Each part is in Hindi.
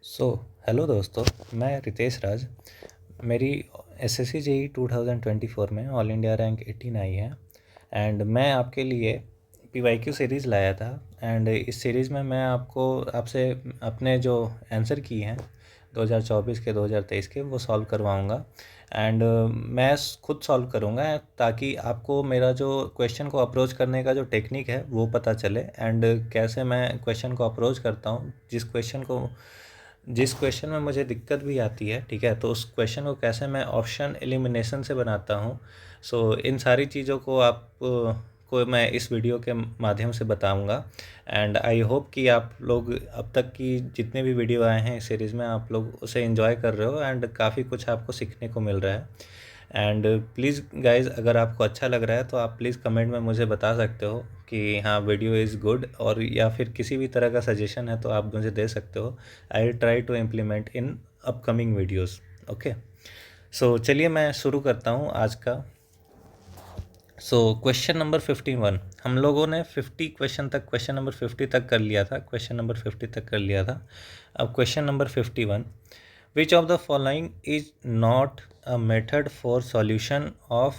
सो हेलो दोस्तों, मैं रितेश राज। मेरी एसएससी जेई 2024 में ऑल इंडिया रैंक 18 आई है एंड मैं आपके लिए पीवाईक्यू सीरीज़ लाया था। एंड इस सीरीज़ में मैं आपसे अपने जो आंसर की हैं 2024 के 2023 के वो सॉल्व करवाऊंगा। एंड मैं खुद सॉल्व करूंगा ताकि आपको मेरा जो क्वेश्चन को अप्रोच करने का जो टेक्निक है वो पता चले एंड कैसे मैं क्वेश्चन को अप्रोच करता हूँ। जिस क्वेश्चन में मुझे दिक्कत भी आती है, ठीक है, तो उस क्वेश्चन को कैसे मैं ऑप्शन एलिमिनेशन से बनाता हूँ। सो इन सारी चीज़ों को को मैं इस वीडियो के माध्यम से बताऊंगा। एंड आई होप कि आप लोग अब तक की जितने भी वीडियो आए हैं इस सीरीज़ में आप लोग उसे एंजॉय कर रहे हो एंड काफ़ी कुछ आपको सीखने को मिल रहा है। एंड प्लीज़ गाइज, अगर आपको अच्छा लग रहा है तो आप प्लीज़ कमेंट में मुझे बता सकते हो कि हाँ वीडियो इज़ गुड, और या फिर किसी भी तरह का सजेशन है तो आप मुझे दे सकते हो। I try to implement in upcoming videos. Okay, so चलिए मैं शुरू करता हूँ आज का। सो क्वेश्चन नंबर 51, हम लोगों ने 50 क्वेश्चन तक, क्वेश्चन नंबर 50 तक कर लिया था, क्वेश्चन नंबर 50 तक कर लिया था। अब question number 51, which of the following is not a method for solution of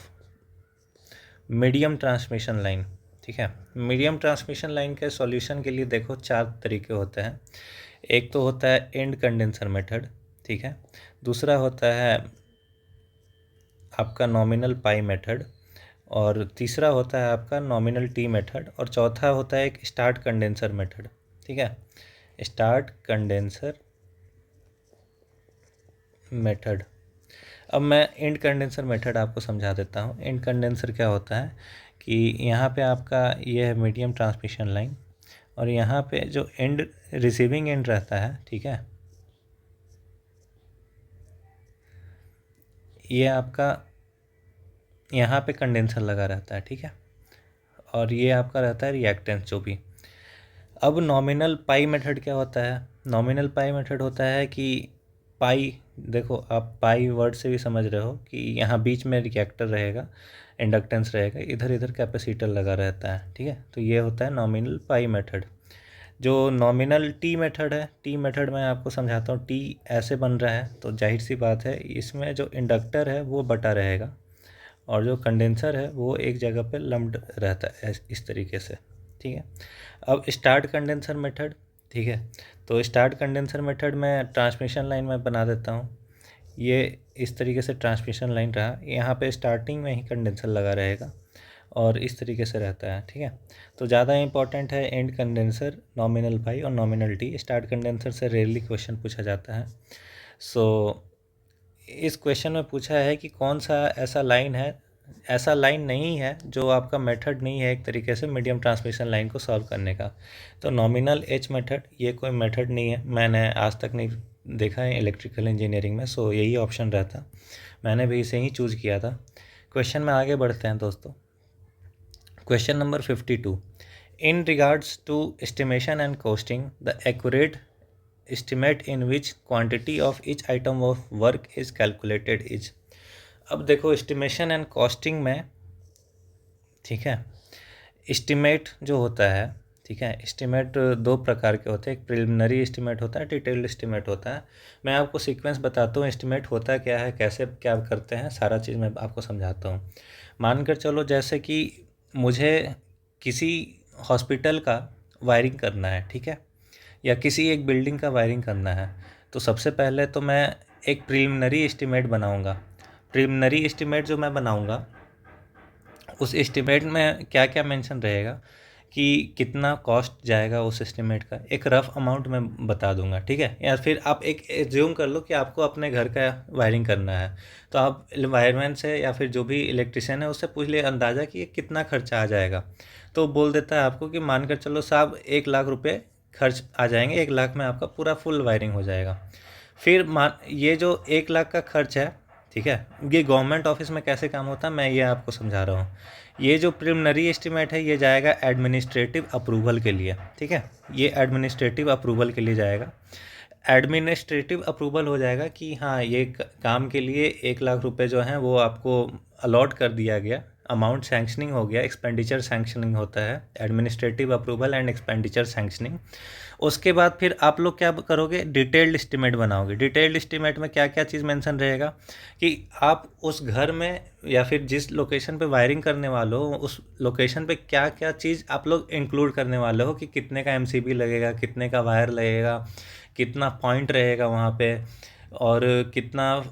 medium transmission line. ठीक है, मीडियम ट्रांसमिशन लाइन के सॉल्यूशन के लिए देखो 4 तरीके होते हैं। एक तो होता है एंड कंडेंसर मेथड, ठीक है। दूसरा होता है आपका नॉमिनल पाई मेथड, और तीसरा होता है आपका नॉमिनल टी मेथड, और चौथा होता है एक स्टार्ट कंडेंसर मेथड। ठीक है, स्टार्ट कंडेंसर मेथड। अब मैं एंड कंडेंसर मेथड आपको समझा देता हूँ। एंड कंडेंसर क्या होता है कि यहाँ पे आपका ये है मीडियम ट्रांसमिशन लाइन, और यहाँ पे जो एंड रिसीविंग एंड रहता है, ठीक है, ये आपका यहाँ पे कंडेंसर लगा रहता है, ठीक है, और ये आपका रहता है रिएक्टेंस जो भी। अब नॉमिनल पाई मेथड क्या होता है? नॉमिनल पाई मेथड होता है कि पाई, देखो आप पाई वर्ड से भी समझ रहे हो कि यहाँ बीच में रिएक्टर रहेगा, इंडक्टेंस रहेगा, इधर इधर कैपेसिटर लगा रहता है, ठीक है। तो ये होता है नॉमिनल पाई मेथड। जो नॉमिनल टी मेथड है, टी मेथड में आपको समझाता हूँ। टी ऐसे बन रहा है तो जाहिर सी बात है इसमें जो इंडक्टर है वो बटा रहेगा, और जो कंडेंसर है वो एक जगह पे लम्प्ड रहता है इस तरीके से, ठीक है। अब स्टार्ट कंडेंसर मेथड, ठीक है, तो स्टार्ट कंडेंसर मेथड में ट्रांसमिशन लाइन में बना देता हूँ। ये इस तरीके से ट्रांसमिशन लाइन रहा, यहाँ पे स्टार्टिंग में ही कंडेंसर लगा रहेगा और इस तरीके से रहता है, ठीक है। तो ज़्यादा इंपॉर्टेंट है एंड कंडेंसर, नॉमिनल पाई और नॉमिनल टी। स्टार्ट कंडेंसर से रेयरली क्वेश्चन पूछा जाता है। सो इस क्वेश्चन में पूछा है कि कौन सा ऐसा लाइन है, ऐसा लाइन नहीं है जो आपका मेथड नहीं है एक तरीके से मीडियम ट्रांसमिशन लाइन को सॉल्व करने का। तो नॉमिनल एच मेथड ये कोई मेथड नहीं है, मैंने आज तक नहीं देखा है इलेक्ट्रिकल इंजीनियरिंग में। सो यही ऑप्शन रहता, मैंने भी इसे ही चूज़ किया था। क्वेश्चन में आगे बढ़ते हैं दोस्तों। Question number 52, in regards to estimation and costing the accurate estimate in which quantity of each item of work is calculated is। अब देखो एस्टिमेशन एंड कॉस्टिंग में, ठीक है, एस्टिमेट जो होता है, ठीक है, एस्टिमेट दो प्रकार के होते हैं। एक प्रिलिमिनरी एस्टिमेट होता है, डिटेल्ड एस्टिमेट होता है। मैं आपको सीक्वेंस बताता हूँ एस्टिमेट होता क्या है, कैसे क्या करते हैं, सारा चीज़ मैं आपको समझाता हूँ। मानकर चलो जैसे कि मुझे किसी हॉस्पिटल का वायरिंग करना है, ठीक है, या किसी एक बिल्डिंग का वायरिंग करना है, तो सबसे पहले तो मैं एक प्रिलिमिनरी एस्टिमेट बनाऊंगा। प्रिलिमिनरी एस्टिमेट जो मैं बनाऊंगा उस एस्टिमेट में क्या क्या मेंशन रहेगा कि कितना कॉस्ट जाएगा, उस एस्टिमेट का एक रफ अमाउंट मैं बता दूंगा, ठीक है। या फिर आप एक एज्यूम कर लो कि आपको अपने घर का वायरिंग करना है, तो आप वायरमैन से या फिर जो भी इलेक्ट्रिशियन है उससे पूछ लिए अंदाज़ा कि ये कितना खर्चा आ जाएगा। तो बोल देता है आपको कि मानकर चलो साहब 1 लाख रुपये खर्च आ जाएंगे, 1 लाख में आपका पूरा फुल वायरिंग हो जाएगा। फिर मान ये जो 1 लाख का खर्च है, ठीक है, ये गवर्नमेंट ऑफिस में कैसे काम होता है मैं ये आपको समझा रहा हूँ। ये जो प्रिलिमिनरी एस्टिमेट है ये जाएगा एडमिनिस्ट्रेटिव अप्रूवल के लिए, ठीक है, ये एडमिनिस्ट्रेटिव अप्रूवल के लिए जाएगा। एडमिनिस्ट्रेटिव अप्रूवल हो जाएगा कि हाँ ये काम के लिए 1 लाख रुपए जो हैं वो आपको अलॉट कर दिया गया, अमाउंट सैंक्शनिंग हो गया, एक्सपेंडिचर सैंक्शनिंग होता है, administrative approval and expenditure sanctioning. उसके बाद फिर आप लोग क्या करोगे, डिटेल्ड एस्टिमेट बनाओगे। डिटेल्ड एस्टिमेट में क्या क्या चीज़ मेंशन रहेगा कि आप उस घर में या फिर जिस लोकेशन पे वायरिंग करने वाले हो उस लोकेशन पे क्या क्या चीज़ आप लोग इंक्लूड करने वाले हो, कि कितने का एमसीबी लगेगा, कितने का वायर लगेगा, कितना पॉइंट रहेगा वहाँ पे, और कितना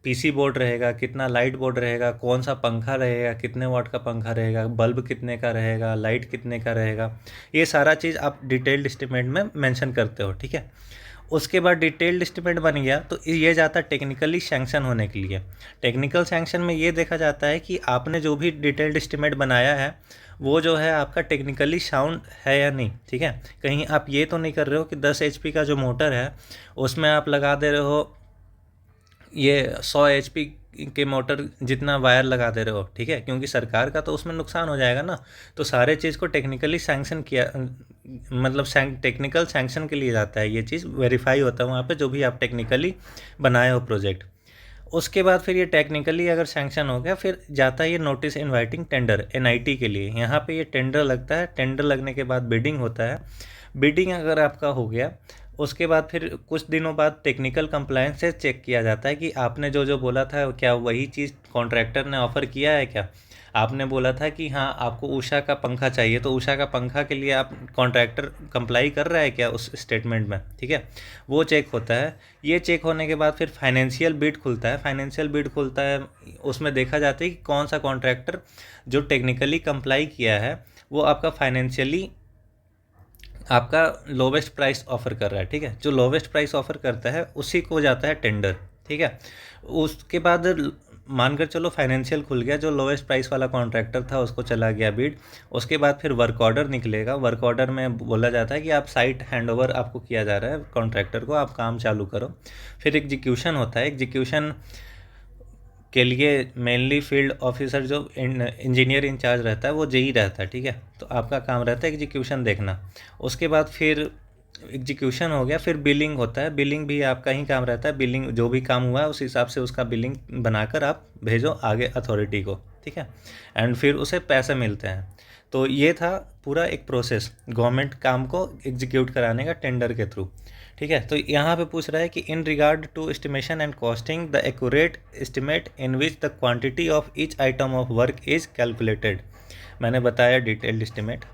पीसी बोर्ड रहेगा, कितना लाइट बोर्ड रहेगा, कौन सा पंखा रहेगा, कितने वाट का पंखा रहेगा, बल्ब कितने का रहेगा, लाइट कितने का रहेगा। ये सारा चीज़ आप डिटेल्ड एस्टिमेट में मेंशन करते हो, ठीक है। उसके बाद डिटेल्ड एस्टिमेट बन गया तो ये जाता है टेक्निकली सैंक्शन होने के लिए। टेक्निकल सैंक्शन में ये देखा जाता है कि आपने जो भी डिटेल्ड एस्टिमेट बनाया है वो जो है आपका टेक्निकली साउंड है या नहीं, ठीक है। कहीं आप ये तो नहीं कर रहे हो कि 10 एचपी का जो मोटर है उसमें आप लगा दे रहे हो ये 100 एचपी के मोटर जितना वायर लगा दे रहे हो, ठीक है, क्योंकि सरकार का तो उसमें नुकसान हो जाएगा ना। तो सारे चीज़ को टेक्निकली सैंक्शन किया, मतलब टेक्निकल सैंक्शन के लिए जाता है, ये चीज़ वेरीफाई होता है वहाँ पे जो भी आप टेक्निकली बनाए हो प्रोजेक्ट। उसके बाद फिर ये टेक्निकली अगर सैंक्शन हो गया फिर जाता है ये नोटिस इनवाइटिंग टेंडर एनआईटी के लिए। यहाँ पे ये टेंडर लगता है, टेंडर लगने के बाद बिडिंग होता है। बिडिंग अगर आपका हो गया उसके बाद फिर कुछ दिनों बाद टेक्निकल कंप्लायंस से चेक किया जाता है कि आपने जो जो बोला था क्या वही चीज़ कॉन्ट्रैक्टर ने ऑफ़र किया है क्या। आपने बोला था कि हाँ आपको उषा का पंखा चाहिए, तो उषा का पंखा के लिए आप कॉन्ट्रैक्टर कंप्लाई कर रहा है क्या उस स्टेटमेंट में, ठीक है। वो चेक होता है। ये चेक होने के बाद फिर फाइनेंशियल बिड खुलता है। फाइनेंशियल बिड खुलता है, उसमें देखा जाता है कि कौन सा कॉन्ट्रैक्टर जो टेक्निकली कंप्लाई किया है वो आपका फाइनेंशियली आपका लोवेस्ट प्राइस ऑफ़र कर रहा है, ठीक है। जो लोवेस्ट प्राइस ऑफ़र करता है उसी को जाता है टेंडर, ठीक है। उसके बाद मानकर चलो फाइनेंशियल खुल गया, जो लोवेस्ट प्राइस वाला कॉन्ट्रैक्टर था उसको चला गया बिड। उसके बाद फिर वर्क ऑर्डर निकलेगा। वर्क ऑर्डर में बोला जाता है कि आप साइट हैंडओवर आपको किया जा रहा है कॉन्ट्रैक्टर को, आप काम चालू करो। फिर एग्जीक्यूशन होता है। एग्जीक्यूशन के लिए मेनली फील्ड ऑफिसर जो इंजीनियर इंचार्ज रहता है वो जेई रहता है, ठीक है। तो आपका काम रहता है एग्जीक्यूशन देखना। उसके बाद फिर एग्जीक्यूशन हो गया, फिर बिलिंग होता है। बिलिंग भी आपका ही काम रहता है। बिलिंग जो भी काम हुआ है उस हिसाब से उसका बिलिंग बनाकर आप भेजो आगे अथॉरिटी को, ठीक है। एंड फिर उसे पैसे मिलते हैं। तो ये था पूरा एक प्रोसेस गवर्नमेंट काम को एग्जीक्यूट कराने का टेंडर के थ्रू, ठीक है। तो यहाँ पे पूछ रहा है कि in regard to estimation and costing the accurate estimate in which the quantity of each item of work is calculated. मैंने बताया डिटेल्ड एस्टिमेट।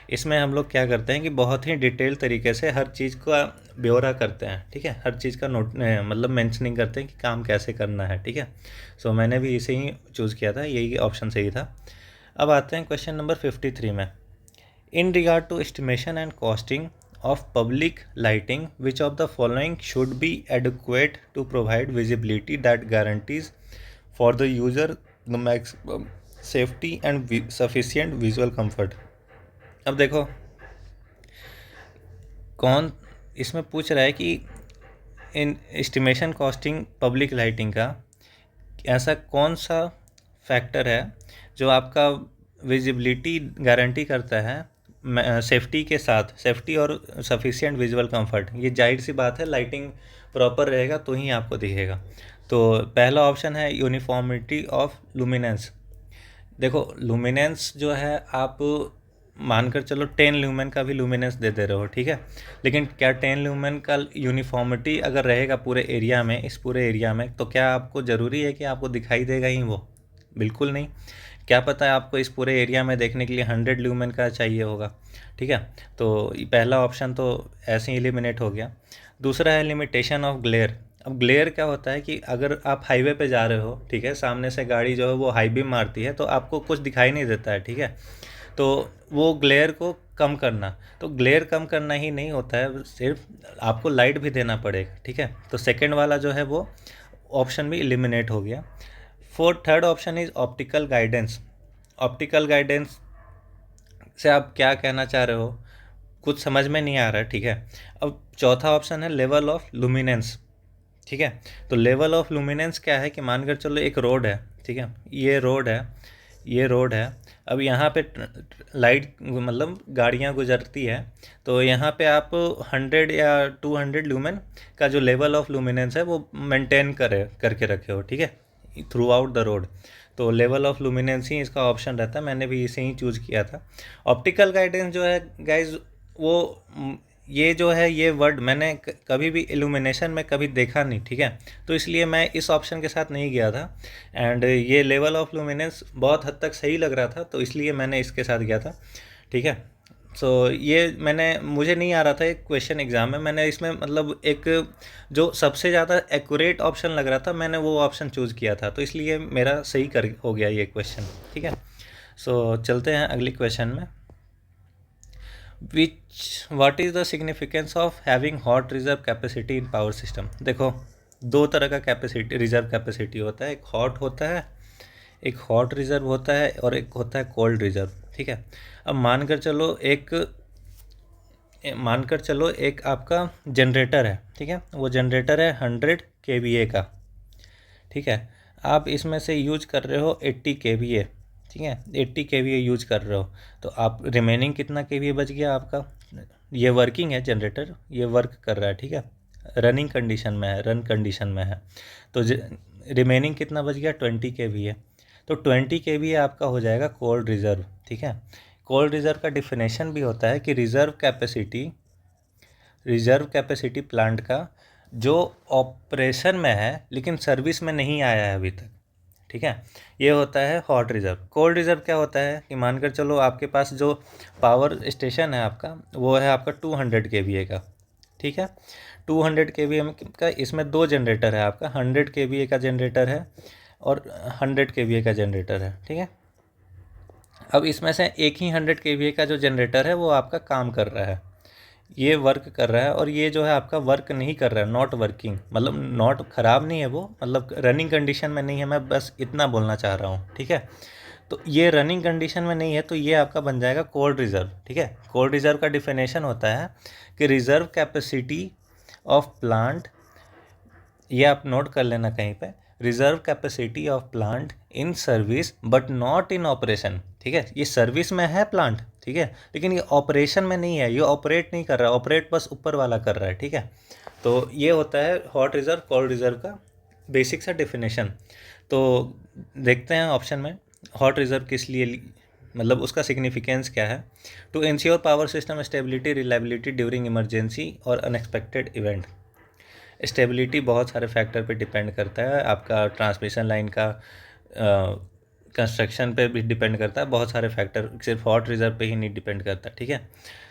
इसमें हम लोग क्या करते हैं कि बहुत ही डिटेल तरीके से हर चीज़ का ब्यौरा करते हैं, ठीक है। हर चीज़ का नोट मतलब मेंशनिंग करते हैं कि काम कैसे करना है, ठीक है। सो मैंने भी इसे ही चूज़ किया था, यही ऑप्शन सही था। अब आते हैं क्वेश्चन नंबर 53 में। In regard to estimation and costing of public lighting, which of the following should be adequate to provide visibility that guarantees for the user the maximum safety and sufficient visual comfort। अब देखो कौन इसमें पूछ रहा है कि इन एस्टिमेशन कॉस्टिंग पब्लिक लाइटिंग का ऐसा कौन सा फैक्टर है जो आपका विजिबिलिटी गारंटी करता है सेफ्टी के साथ, सेफ्टी और सफिशिएंट विजुअल कंफर्ट। ये जाहिर सी बात है, लाइटिंग प्रॉपर रहेगा तो ही आपको दिखेगा। तो पहला ऑप्शन है यूनिफॉर्मिटी ऑफ लुमिनेंस। देखो लुमिनेंस जो है आप मानकर चलो 10 ल्यूमेन का भी लुमिनेंस दे रहे हो, ठीक है। लेकिन क्या 10 ल्यूमेन का यूनिफॉर्मिटी अगर रहेगा पूरे एरिया में, इस पूरे एरिया में, तो क्या आपको ज़रूरी है कि आपको दिखाई देगा ही वो? बिल्कुल नहीं। क्या पता है आपको इस पूरे एरिया में देखने के लिए 100 ल्यूमेन का चाहिए होगा, ठीक है। तो पहला ऑप्शन तो ऐसे ही एलिमिनेट हो गया। दूसरा है लिमिटेशन ऑफ ग्लेयर। अब ग्लेयर क्या होता है कि अगर आप हाईवे पे जा रहे हो, ठीक है, सामने से गाड़ी जो है वो हाई बीम मारती है तो आपको कुछ दिखाई नहीं देता है, ठीक है। तो वो ग्लेयर को कम करना, तो ग्लेयर कम करना ही नहीं होता है, सिर्फ आपको लाइट भी देना पड़ेगा, ठीक है। तो सेकंड वाला जो है वो ऑप्शन भी एलिमिनेट हो गया। Third option is optical guidance. Optical guidance से आप क्या कहना चाह रहे हो, कुछ समझ में नहीं आ रहा है, ठीक है। अब चौथा ऑप्शन है लेवल ऑफ लुमिनेंस, ठीक है। तो लेवल ऑफ लुमिनेंस क्या है कि मानकर चलो एक रोड है, ठीक है, ये रोड है। अब यहाँ पे लाइट मतलब गाड़ियाँ गुजरती है, तो यहाँ पे आप 100 या 200 ल्यूमेन का जो लेवल ऑफ लुमिनेंस है वो मेंटेन करके रखे हो, ठीक है, थ्रू आउट द रोड। तो लेवल ऑफ लुमिनेंस ही इसका ऑप्शन रहता है, मैंने भी इसे ही चूज़ किया था। ऑप्टिकल गाइडेंस जो है गाइज वो ये जो है ये वर्ड मैंने कभी भी इल्यूमिनेशन में कभी देखा नहीं, ठीक है। तो इसलिए मैं इस ऑप्शन के साथ नहीं गया था। एंड ये लेवल ऑफ लुमिनेंस बहुत हद तक सही लग रहा था, तो इसलिए मैंने इसके साथ गया था, ठीक है। सो ये मुझे नहीं आ रहा था एक क्वेश्चन एग्ज़ाम में, मैंने इसमें मतलब एक जो सबसे ज़्यादा एक्यूरेट ऑप्शन लग रहा था, मैंने वो ऑप्शन चूज़ किया था, तो इसलिए मेरा सही कर हो गया ये क्वेश्चन, ठीक है। सो चलते हैं अगली क्वेश्चन में। What is the significance of having hot reserve capacity in power system. देखो, दो तरह का कैपेसिटी, रिजर्व कैपेसिटी होता है, एक हॉट होता है, एक हॉट रिजर्व होता है, और एक होता है कोल्ड रिजर्व, ठीक है। अब मानकर चलो एक आपका जनरेटर है, ठीक है। वो जनरेटर है 100 kVA का, ठीक है। आप इसमें से यूज कर रहे हो 80 kVA, ठीक है, 80 kVA यूज कर रहे हो, तो आप रिमेनिंग कितना kVA बच गया आपका। ये वर्किंग है जनरेटर, ये वर्क कर रहा है, ठीक है, रनिंग कंडीशन में है, रन कंडीशन में है, तो रिमेनिंग कितना बच गया 20 kVA। तो 20 kVA आपका हो जाएगा कोल्ड रिजर्व, ठीक है। कोल्ड रिजर्व का डिफिनेशन भी होता है कि रिजर्व कैपेसिटी प्लांट का जो ऑपरेशन में है लेकिन सर्विस में नहीं आया है अभी तक, ठीक है, ये होता है हॉट रिजर्व। कोल्ड रिजर्व क्या होता है कि मानकर चलो आपके पास जो पावर स्टेशन है आपका, वो है आपका 200 kVA का, ठीक है। 200 kVA का, इसमें दो जनरेटर है आपका, 100 kVA का जनरेटर है और 100 kVA का जनरेटर है, ठीक है। अब इसमें से एक ही 100 kVA का जो जनरेटर है वो आपका काम कर रहा है, ये वर्क कर रहा है, और ये जो है आपका वर्क नहीं कर रहा है, नॉट वर्किंग, मतलब नॉट ख़राब नहीं है वो, मतलब रनिंग कंडीशन में नहीं है, मैं बस इतना बोलना चाह रहा हूँ, ठीक है। तो ये रनिंग कंडीशन में नहीं है, तो ये आपका बन जाएगा कोल्ड रिजर्व, ठीक है। कोल्ड रिजर्व का डिफिनेशन होता है कि रिजर्व कैपेसिटी ऑफ प्लांट, ये आप नोट कर लेना कहीं पे, reserve capacity of plant in service but not in operation, ठीक है। ये सर्विस में है प्लांट, ठीक है, लेकिन ये ऑपरेशन में नहीं है, ये ऑपरेट नहीं कर रहा है, ऑपरेट बस ऊपर वाला कर रहा है, ठीक है। तो ये होता है हॉट रिजर्व कोल्ड रिजर्व का बेसिक सा डिफिनेशन। तो देखते हैं ऑप्शन में हॉट रिजर्व किस लिए, मतलब उसका सिग्निफिकेंस क्या है। To ensure power system stability reliability during emergency और अनएक्सपेक्टेड इवेंट। स्टेबिलिटी बहुत सारे फैक्टर पे डिपेंड करता है, आपका ट्रांसमिशन लाइन का कंस्ट्रक्शन पे भी डिपेंड करता है, बहुत सारे फैक्टर, सिर्फ हॉट रिजर्व पे ही नहीं डिपेंड करता, ठीक है।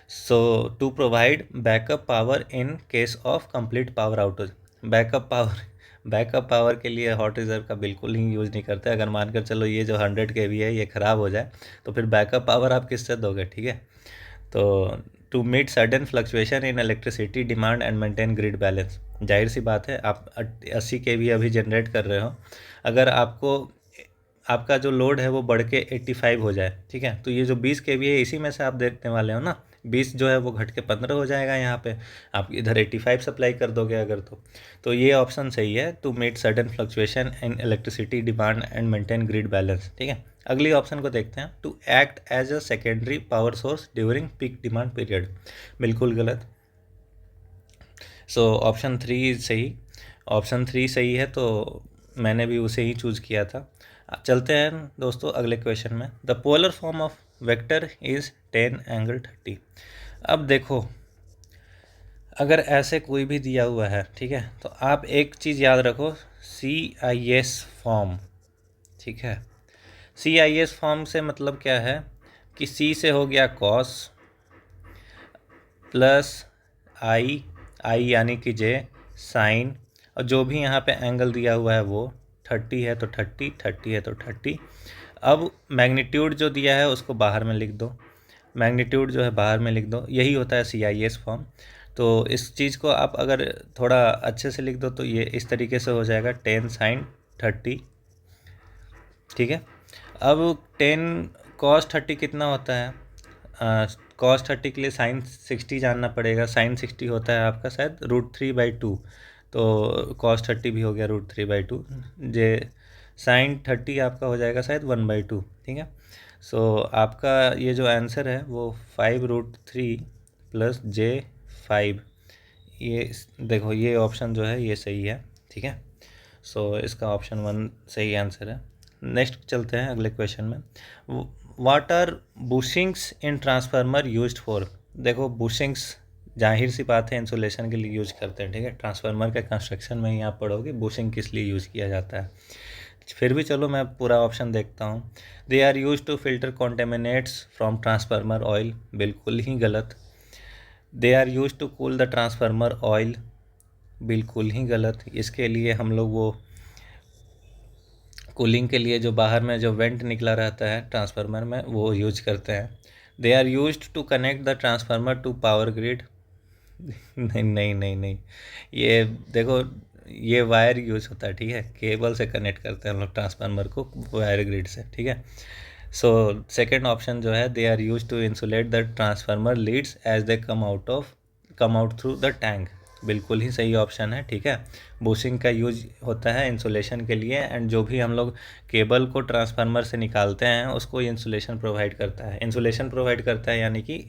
So to provide backup power in case of complete power outage. Backup power के लिए हॉट रिजर्व का बिल्कुल ही यूज़ नहीं करते। अगर मानकर चलो ये जो 100 kVA है ये ख़राब हो जाए, तो फिर बैकअप पावर आप किससे दोगे, ठीक है। तो to meet sudden fluctuation in electricity demand and maintain grid balance. जाहिर सी बात है, आप 80 kVA अभी जनरेट कर रहे हो, अगर आपका जो लोड है वो बढ़ के 85 हो जाए, ठीक है, तो ये जो 20 kVA इसी में से आप देखने वाले हो ना, 20 जो है वो घट के 15 हो जाएगा, यहाँ पे आप इधर 85 सप्लाई कर दोगे अगर, तो ये ऑप्शन सही है, to meet sudden fluctuation in electricity demand and maintain grid balance, ठीक है। अगली ऑप्शन को देखते हैं, to act as a secondary power source during peak demand period. बिल्कुल गलत। सो ऑप्शन 3 सही, ऑप्शन 3 सही है, तो मैंने भी उसे ही चूज़ किया था। चलते हैं दोस्तों अगले क्वेश्चन में। The polar form of vector is 10 angle 30। अब देखो, अगर ऐसे कोई भी दिया हुआ है, ठीक है, तो आप एक चीज़ याद रखो, CIS फॉर्म, ठीक है। CIS फॉर्म से मतलब क्या है कि C से हो गया कॉस प्लस आई यानी कि J साइन, और जो भी यहाँ पे एंगल दिया हुआ है वो 30 है तो 30, 30 है तो 30। अब मैग्नीट्यूड जो दिया है उसको बाहर में लिख दो, मैग्नीट्यूड जो है बाहर में लिख दो, यही होता है CIS फॉर्म। तो इस चीज़ को आप अगर थोड़ा अच्छे से लिख दो तो ये इस तरीके से हो जाएगा 10 साइन 30, ठीक है। अब 10 cos 30 कितना होता है, cos 30 के लिए साइन 60 जानना पड़ेगा, साइन 60 होता है आपका शायद √3/2, तो cos 30 भी हो गया √3/2, जे साइन 30 आपका हो जाएगा शायद 1/2, ठीक है। सो आपका ये जो आंसर है वो 5√3 + J5, ये देखो ये ऑप्शन जो है ये सही है, ठीक है। सो इसका ऑप्शन 1 सही आंसर है। नेक्स्ट चलते हैं अगले क्वेश्चन में। What are bushings in transformer used for. देखो बुशिंग्स जाहिर सी बात है इंसुलेशन के लिए यूज करते हैं, ठीक है। ट्रांसफार्मर के कंस्ट्रक्शन में ही आप पढ़ोगे बुशिंग किस लिए यूज़ किया जाता है। फिर भी चलो मैं पूरा ऑप्शन देखता हूँ। They are used to filter contaminants from transformer oil, बिल्कुल ही गलत। They are used to cool the transformer oil, बिल्कुल ही गलत। इसके लिए हम लोग वो कूलिंग के लिए जो बाहर में जो वेंट निकला रहता है ट्रांसफार्मर में वो यूज करते हैं। They are used to connect the transformer to power grid, नहीं नहीं नहीं नहीं, ये देखो ये वायर यूज होता है, ठीक है। केबल से कनेक्ट करते हैं हम लोग ट्रांसफार्मर को वायर ग्रिड से, ठीक है। सो सेकेंड ऑप्शन जो है, they are used to insulate the transformer leads as they come out through the tank, बिल्कुल ही सही ऑप्शन है, ठीक है। बुशिंग का यूज होता है इंसुलेशन के लिए, एंड जो भी हम लोग केबल को ट्रांसफार्मर से निकालते हैं उसको इंसुलेशन प्रोवाइड करता है। इंसुलेशन प्रोवाइड करता है यानी कि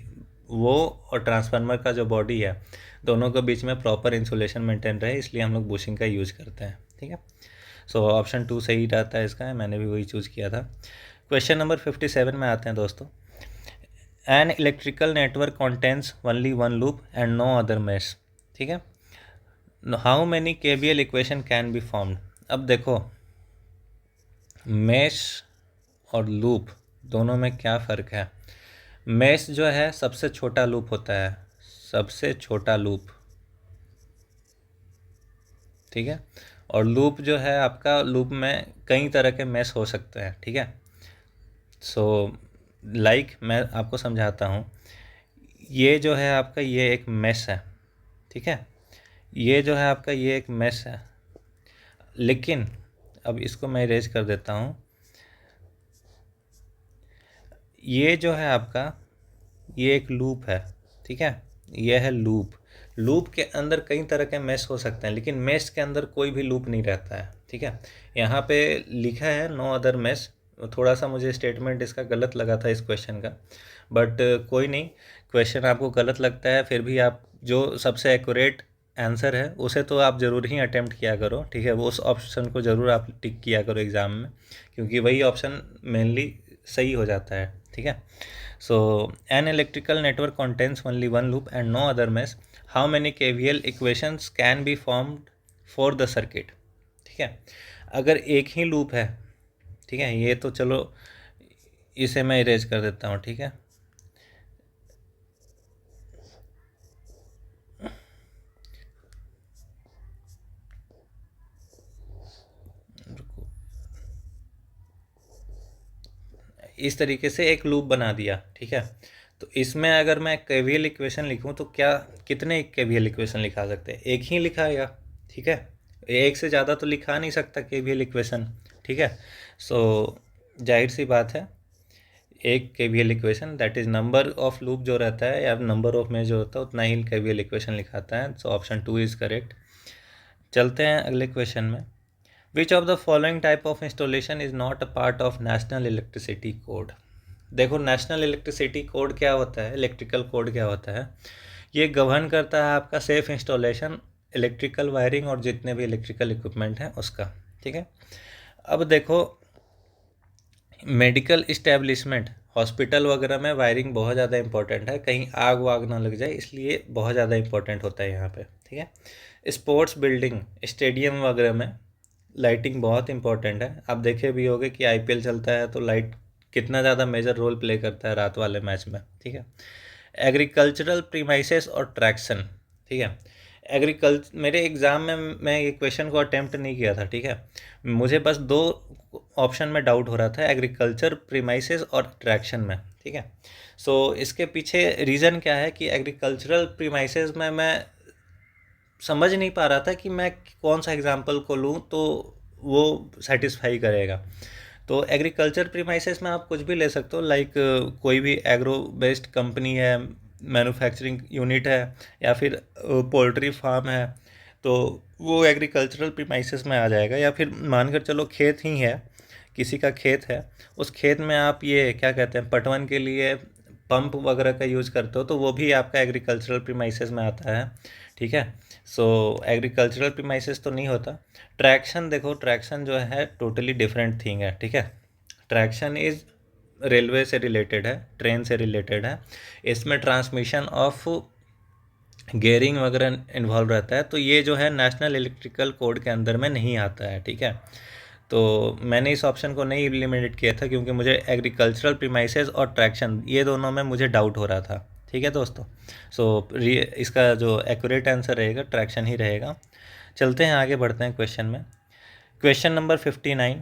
वो और ट्रांसफार्मर का जो बॉडी है दोनों के बीच में प्रॉपर इंसुलेशन मेंटेन रहे, इसलिए हम लोग बुशिंग का यूज़ करते हैं, ठीक है। सो ऑप्शन 2 सही रहता है इसका, मैंने भी वही चूज़ किया था। क्वेश्चन नंबर 57 में आते हैं दोस्तों। An electrical network contains only one loop and no other mesh, ठीक है। How many KVL equation can be formed. अब देखो मेश और लूप दोनों में क्या फ़र्क है। मेश जो है सबसे छोटा लूप होता है, सबसे छोटा लूप, ठीक है। और लूप जो है आपका, लूप में कई तरह के मेश हो सकते हैं, ठीक है। सो मैं आपको समझाता हूँ। ये जो है आपका ये एक मेश है, ठीक है। ये जो है आपका ये एक मेश है, लेकिन अब इसको मैं इरेज कर देता हूँ। ये जो है आपका ये एक लूप है, ठीक है। ये है लूप। लूप के अंदर कई तरह के मेश हो सकते हैं, लेकिन मेश के अंदर कोई भी लूप नहीं रहता है, ठीक है। यहाँ पे लिखा है नो अदर मेश, थोड़ा सा मुझे स्टेटमेंट इसका गलत लगा था इस क्वेश्चन का, बट कोई नहीं। क्वेश्चन आपको गलत लगता है फिर भी आप जो सबसे एक्यूरेट आंसर है उसे तो आप ज़रूर ही अटेम्प्ट किया करो, ठीक है। वो उस ऑप्शन को ज़रूर आप टिक किया करो एग्ज़ाम में, क्योंकि वही ऑप्शन मेनली सही हो जाता है, ठीक है। So an electrical network contains only one loop and no other mesh. How many KVL equations can be formed for the circuit? ठीक है, अगर एक ही लूप है, ठीक है, ये तो चलो इसे मैं इरेज कर देता हूँ, ठीक है। इस तरीके से एक लूप बना दिया, ठीक है। तो इसमें अगर मैं केवीएल इक्वेशन लिखूं तो क्या कितने केवीएल इक्वेशन लिखा सकते हैं, एक ही लिखाएगा, ठीक है। एक से ज़्यादा तो लिखा नहीं सकता केवीएल इक्वेशन, ठीक है। सो जाहिर सी बात है एक KVL equation that is number of loop जो रहता है या नंबर ऑफ में जो होता है उतना ही केवीएल इक्वेशन लिखाता है। So option 2 is correct. चलते हैं अगले क्वेश्चन में। Which of the following type of installation is not a part of national electricity code. देखो नेशनल इलेक्ट्रिसिटी कोड क्या होता है, इलेक्ट्रिकल कोड क्या होता है, ये गवर्न करता है आपका सेफ इंस्टॉलेशन, इलेक्ट्रिकल वायरिंग और जितने भी इलेक्ट्रिकल इक्विपमेंट हैं उसका, ठीक है। अब देखो मेडिकल इस्टेब्लिशमेंट हॉस्पिटल वगैरह में वायरिंग बहुत ज़्यादा इंपॉर्टेंट है, कहीं आग वाग ना लग जाए, इसलिए बहुत ज़्यादा इंपॉर्टेंट होता है यहाँ पे, ठीक है। स्पोर्ट्स बिल्डिंग स्टेडियम वगैरह में लाइटिंग बहुत इंपॉर्टेंट है। आप देखे भी होंगे कि आईपीएल चलता है तो लाइट कितना ज़्यादा मेजर रोल प्ले करता है रात वाले मैच में, ठीक है। एग्रीकल्चरल प्रीमाइसेस और ट्रैक्शन, ठीक है। मेरे एग्ज़ाम में मैं ये क्वेश्चन को अटेम्प्ट नहीं किया था, ठीक है। मुझे बस 2 ऑप्शन में डाउट हो रहा था, एग्रीकल्चर प्रीमाइसेस और ट्रैक्शन में, ठीक है। सो इसके पीछे रीज़न क्या है कि एग्रीकल्चरल प्रीमाइसेस में मैं समझ नहीं पा रहा था कि मैं कौन सा एग्जाम्पल को लूँ तो वो सेटिस्फाई करेगा। तो एग्रीकल्चर प्रीमाइसेस में आप कुछ भी ले सकते हो, लाइक कोई भी एग्रो बेस्ड कंपनी है, मैन्युफैक्चरिंग यूनिट है, या फिर पोल्ट्री फार्म है, तो वो एग्रीकल्चरल प्रीमाइसेस में आ जाएगा। या फिर मानकर चलो खेत ही है, किसी का खेत है, उस खेत में आप ये क्या कहते हैं पटवन के लिए पंप वगैरह का यूज़ करते हो, तो वो भी आपका एग्रीकल्चरल प्रीमाइसेस में आता है, ठीक है। सो एग्रीकल्चरल प्रीमाइसेस तो नहीं होता। ट्रैक्शन देखो, ट्रैक्शन जो है टोटली डिफरेंट थिंग है, ठीक है। ट्रैक्शन इज़ रेलवे से रिलेटेड है, ट्रेन से रिलेटेड है, इसमें ट्रांसमिशन ऑफ गेयरिंग वगैरह इन्वॉल्व रहता है, तो ये जो है नेशनल इलेक्ट्रिकल कोड के अंदर में नहीं आता है, ठीक है। तो मैंने इस ऑप्शन को नहीं इलिमिनेट किया था क्योंकि मुझे एग्रीकल्चरल प्रीमाइसेस और ट्रैक्शन ये दोनों में मुझे डाउट हो रहा था, ठीक है दोस्तों। सो इसका जो एक्यूरेट आंसर रहेगा ट्रैक्शन ही रहेगा। चलते हैं आगे, बढ़ते हैं क्वेश्चन में। क्वेश्चन नंबर 59,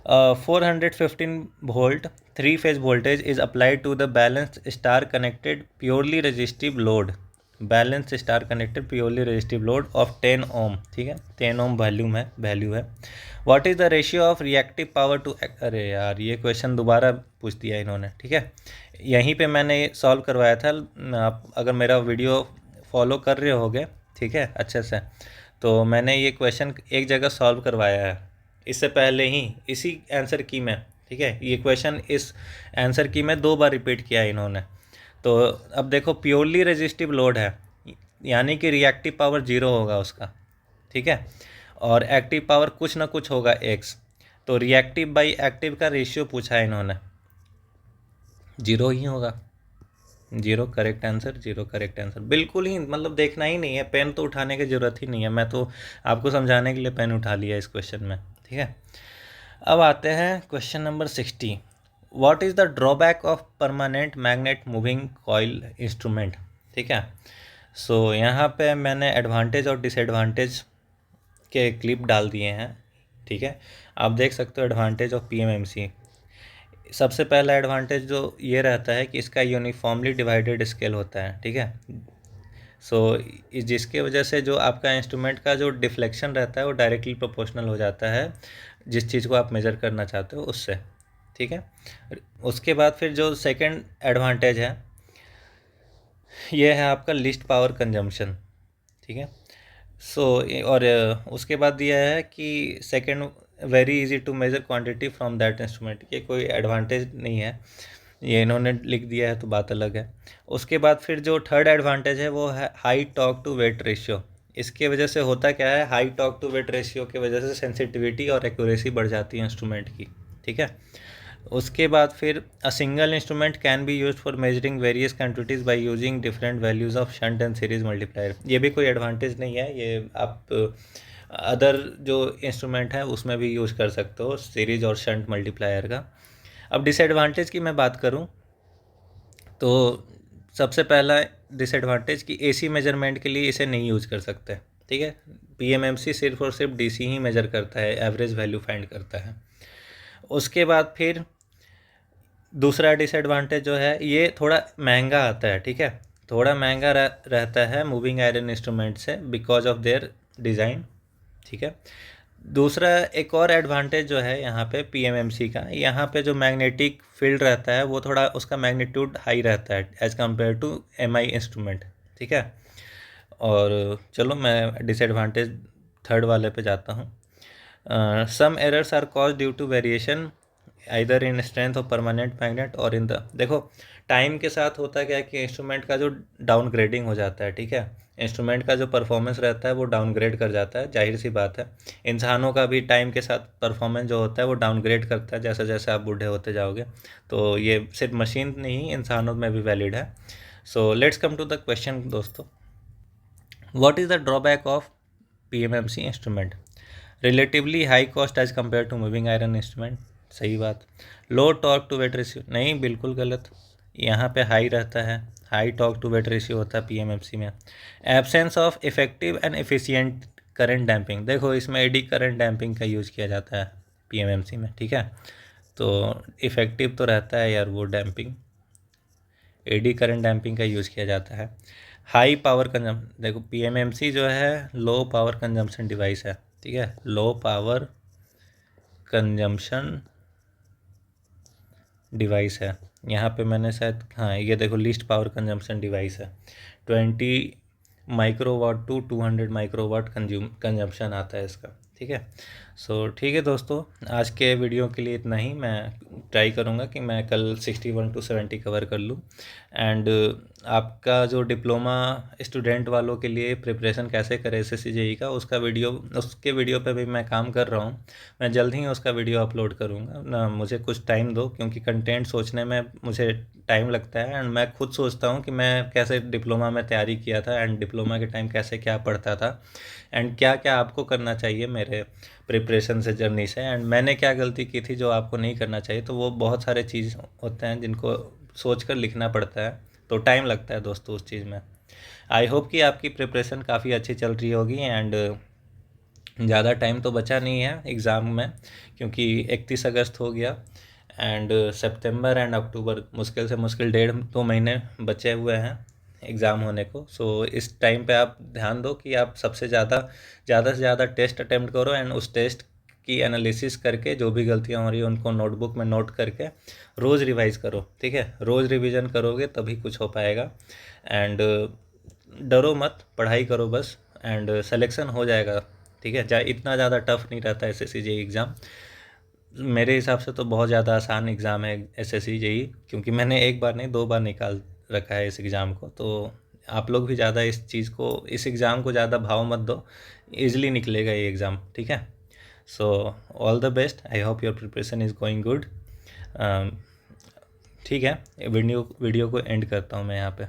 415 volt 3 phase voltage is applied to the balanced star connected purely resistive load, balance star connected purely resistive load of 10 ohm, ठीक है, 10 ओम वैल्यू है। What is the ratio of reactive power to, अरे यार ये क्वेश्चन दोबारा पूछ दिया इन्होंने, ठीक है। यहीं पे मैंने सॉल्व करवाया था, आप अगर मेरा वीडियो फॉलो कर रहे होगे, ठीक है, अच्छे से, तो मैंने ये क्वेश्चन एक जगह सॉल्व करवाया है इससे पहले ही, इसी आंसर की में, ठीक है। ये क्वेश्चन इस आंसर की में 2 बार रिपीट किया है इन्होंने। तो अब देखो प्योरली रेजिस्टिव लोड है, यानी कि रिएक्टिव पावर 0 होगा उसका, ठीक है, और एक्टिव पावर कुछ ना कुछ होगा x, तो रिएक्टिव बाई एक्टिव का रेशियो पूछा है इन्होंने, 0 ही होगा, 0 करेक्ट आंसर, 0 करेक्ट आंसर, बिल्कुल ही, मतलब देखना ही नहीं है, पेन तो उठाने की ज़रूरत ही नहीं है, मैं तो आपको समझाने के लिए पेन उठा लिया इस क्वेश्चन में, ठीक है। अब आते हैं question number 60, what is the drawback of permanent magnet moving coil instrument, ठीक है। सो यहाँ पे मैंने एडवांटेज और डिसएडवांटेज के क्लिप डाल दिए हैं, ठीक है। आप देख सकते हो एडवांटेज ऑफ PMMC। सबसे पहला एडवांटेज जो ये रहता है कि इसका यूनिफॉर्मली डिवाइडेड स्केल होता है, ठीक है। सो जिसके वजह से जो आपका इंस्ट्रूमेंट का जो डिफ्लेक्शन रहता है वो डायरेक्टली प्रोपोर्शनल हो जाता है जिस चीज़ को आप मेज़र करना चाहते हो उससे, ठीक है। उसके बाद फिर जो सेकंड एडवांटेज है ये है आपका लिस्ट पावर कंजम्पशन, ठीक है। सो और उसके बाद दिया है कि second very easy to measure quantity from that instrument, ये कोई एडवांटेज नहीं है, ये इन्होंने लिख दिया है तो बात अलग है। उसके बाद फिर जो थर्ड एडवांटेज है वो है high torque to weight ratio. इसके वजह से होता क्या है, high torque to weight ratio की वजह से सेंसिटिविटी और एक्यूरेसी बढ़ जाती है इंस्ट्रूमेंट की, ठीक है। उसके बाद फिर a single instrument can be use for measuring various quantities by using different values of shunt and series multiplier, ये भी कोई एडवांटेज नहीं है, ये आप अदर जो इंस्ट्रूमेंट है उसमें भी यूज़ कर सकते हो सीरीज और शंट मल्टीप्लायर का। अब डिसएडवांटेज की मैं बात करूं तो सबसे पहला डिसएडवांटेज कि AC मेजरमेंट के लिए इसे नहीं यूज़ कर सकते, ठीक है। PMMC सिर्फ और सिर्फ DC ही मेजर करता है, एवरेज वैल्यू फाइंड करता है। उसके बाद फिर दूसरा डिसएडवांटेज जो है ये थोड़ा महंगा आता है, ठीक है, थोड़ा महंगा रहता है मूविंग आयरन इंस्ट्रूमेंट से बिकॉज ऑफ देयर डिज़ाइन, ठीक है। दूसरा एक और एडवांटेज जो है यहाँ पे PMMC का, यहाँ पे जो मैग्नेटिक फील्ड रहता है वो थोड़ा उसका मैग्नीट्यूड हाई रहता है as compare to MI instrument, ठीक है। और चलो मैं डिसएडवांटेज थर्ड वाले पे जाता हूँ। Some errors are cause due to variation either in strength of permanent magnet और इन द, देखो टाइम के साथ होता क्या है कि इंस्ट्रूमेंट का जो डाउनग्रेडिंग हो जाता है, ठीक है, इंस्ट्रूमेंट का जो परफॉर्मेंस रहता है वो डाउनग्रेड कर जाता है, जाहिर सी बात है। इंसानों का भी टाइम के साथ परफॉर्मेंस जो होता है वो डाउनग्रेड करता है जैसे जैसे आप बूढ़े होते जाओगे, तो ये सिर्फ मशीन नहीं इंसानों में भी वैलिड है। So let's come to the question दोस्तों, what is the drawback of PMMC instrument, relatively high cost as compared to moving iron instrument, सही बात। Low torque to weight ratio, नहीं बिल्कुल गलत, यहाँ पे हाई रहता है, high torque to weight ratio होता है PMMC में। Absence of effective and efficient current damping, देखो इसमें एडी करंट डैम्पिंग का यूज़ किया जाता है PMMC में, ठीक है, तो इफ़ेक्टिव तो रहता है यार वो डैम्पिंग, एडी करंट डैम्पिंग का यूज़ किया जाता है। हाई पावर कंजम, देखो PMMC जो है लो पावर कंजम्पशन डिवाइस है, ठीक है, लो पावर कंजम्पशन डिवाइस है। यहाँ पे मैंने शायद, हाँ ये देखो लीस्ट पावर कंजम्पशन डिवाइस है, 20 माइक्रोवाट टू 200 माइक्रोवाट कंजम्पशन आता है इसका, ठीक है। सो ठीक है दोस्तों, आज के वीडियो के लिए इतना ही, मैं ट्राई करूँगा कि मैं कल 61 to 70 कवर कर लूँ। एंड आपका जो डिप्लोमा स्टूडेंट वालों के लिए प्रिपरेशन कैसे करें एसएससी जेई का, उसके वीडियो पे भी मैं काम कर रहा हूँ। मैं जल्द ही उसका वीडियो अपलोड करूँगा ना, मुझे कुछ टाइम दो, क्योंकि कंटेंट सोचने में मुझे टाइम लगता है। एंड मैं खुद सोचता हूँ कि मैं कैसे डिप्लोमा में तैयारी किया था, एंड डिप्लोमा के टाइम कैसे क्या पढ़ता था, एंड क्या क्या आपको करना चाहिए मेरे प्रिपरेशन से, जर्नी से, एंड मैंने क्या गलती की थी जो आपको नहीं करना चाहिए। तो वो बहुत सारे चीज़ होते हैं जिनको सोच कर लिखना पड़ता है, तो टाइम लगता है दोस्तों उस चीज़ में। आई होप कि आपकी प्रिपरेशन काफ़ी अच्छी चल रही होगी, एंड ज़्यादा टाइम तो बचा नहीं है एग्ज़ाम में, क्योंकि 31 अगस्त हो गया, एंड सितंबर एंड अक्टूबर मुश्किल से मुश्किल 1.5-2 महीने बचे हुए हैं एग्ज़ाम होने को। सो इस टाइम पे आप ध्यान दो कि आप सबसे ज़्यादा से ज़्यादा टेस्ट अटेम्प्ट करो, एंड उस टेस्ट की एनालिसिस करके जो भी गलतियाँ हो रही हैं उनको नोटबुक में नोट करके रोज़ रिवाइज़ करो, ठीक है। रोज़ रिवीजन करोगे तभी कुछ हो पाएगा। एंड डरो मत, पढ़ाई करो बस, एंड सिलेक्शन हो जाएगा, ठीक है। इतना ज़्यादा टफ नहीं रहता एसएससी जेई एग्ज़ाम, मेरे हिसाब से तो बहुत ज़्यादा आसान एग्ज़ाम है एसएससी जेई, क्योंकि मैंने एक बार नहीं 2 बार निकाल रखा है इस एग्ज़ाम को। तो आप लोग भी ज़्यादा इस एग्ज़ाम को ज़्यादा भाव मत दो, ईज़िली निकलेगा ये एग्ज़ाम, ठीक है। So all the best, I hope your preparation is going good. ठीक है, वीडियो को एंड करता हूँ मैं यहाँ पे।